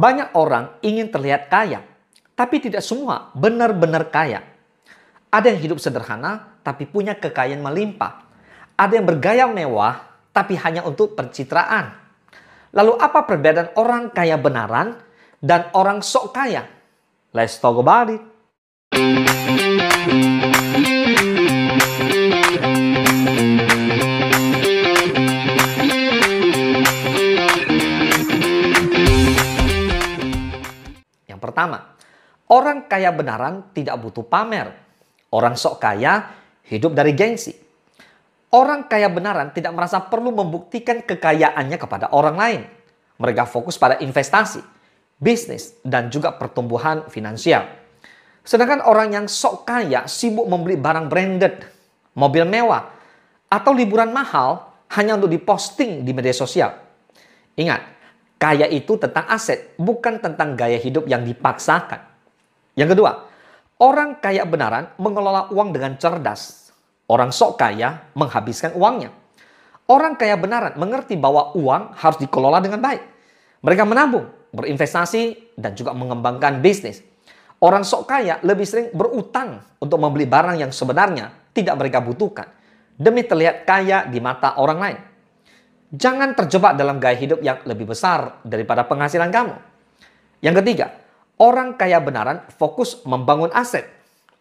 Banyak orang ingin terlihat kaya, tapi tidak semua benar-benar kaya. Ada yang hidup sederhana, tapi punya kekayaan melimpah. Ada yang bergaya mewah, tapi hanya untuk pencitraan. Lalu apa perbedaan orang kaya benaran dan orang sok kaya? Let's talk about it. Yang pertama, orang kaya benaran tidak butuh pamer. Orang sok kaya hidup dari gengsi. Orang kaya benaran tidak merasa perlu membuktikan kekayaannya kepada orang lain. Mereka fokus pada investasi, bisnis, dan juga pertumbuhan finansial. Sedangkan orang yang sok kaya sibuk membeli barang branded, mobil mewah, atau liburan mahal hanya untuk diposting di media sosial. Ingat, kaya itu tentang aset, bukan tentang gaya hidup yang dipaksakan. Yang kedua, orang kaya benaran mengelola uang dengan cerdas. Orang sok kaya menghabiskan uangnya. Orang kaya benaran mengerti bahwa uang harus dikelola dengan baik. Mereka menabung, berinvestasi, dan juga mengembangkan bisnis. Orang sok kaya lebih sering berutang untuk membeli barang yang sebenarnya tidak mereka butuhkan, demi terlihat kaya di mata orang lain. Jangan terjebak dalam gaya hidup yang lebih besar daripada penghasilan kamu. Yang ketiga, orang kaya benaran fokus membangun aset.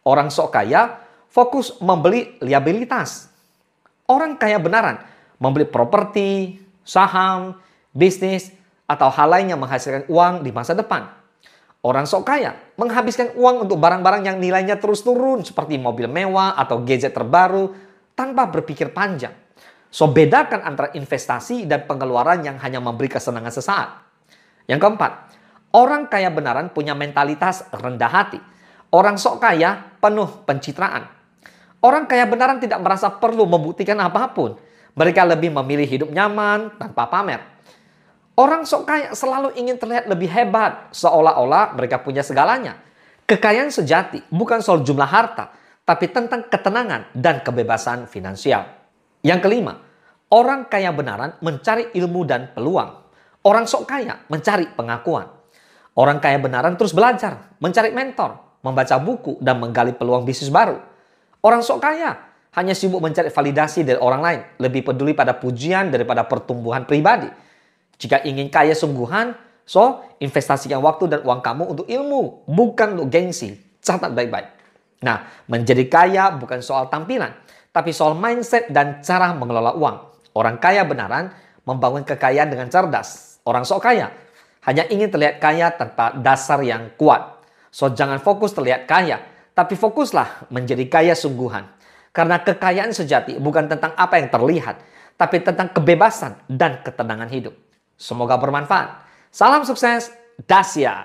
Orang sok kaya fokus membeli liabilitas. Orang kaya benaran membeli properti, saham, bisnis, atau hal lain yang menghasilkan uang di masa depan. Orang sok kaya menghabiskan uang untuk barang-barang yang nilainya terus turun seperti mobil mewah atau gadget terbaru tanpa berpikir panjang. So, bedakan antara investasi dan pengeluaran yang hanya memberi kesenangan sesaat. Yang keempat, orang kaya benaran punya mentalitas rendah hati. Orang sok kaya penuh pencitraan. Orang kaya benaran tidak merasa perlu membuktikan apapun. Mereka lebih memilih hidup nyaman tanpa pamer. Orang sok kaya selalu ingin terlihat lebih hebat, seolah-olah mereka punya segalanya. Kekayaan sejati bukan soal jumlah harta, tapi tentang ketenangan dan kebebasan finansial. Yang kelima, orang kaya benaran mencari ilmu dan peluang. Orang sok kaya mencari pengakuan. Orang kaya benaran terus belajar, mencari mentor, membaca buku, dan menggali peluang bisnis baru. Orang sok kaya hanya sibuk mencari validasi dari orang lain, lebih peduli pada pujian daripada pertumbuhan pribadi. Jika ingin kaya sungguhan, investasikan waktu dan uang kamu untuk ilmu, bukan untuk gengsi. Catat baik-baik. Nah, menjadi kaya bukan soal tampilan, tapi soal mindset dan cara mengelola uang. Orang kaya benaran membangun kekayaan dengan cerdas. Orang sok kaya hanya ingin terlihat kaya tanpa dasar yang kuat. So, jangan fokus terlihat kaya, tapi fokuslah menjadi kaya sungguhan. Karena kekayaan sejati bukan tentang apa yang terlihat, tapi tentang kebebasan dan ketenangan hidup. Semoga bermanfaat. Salam sukses, Dasya.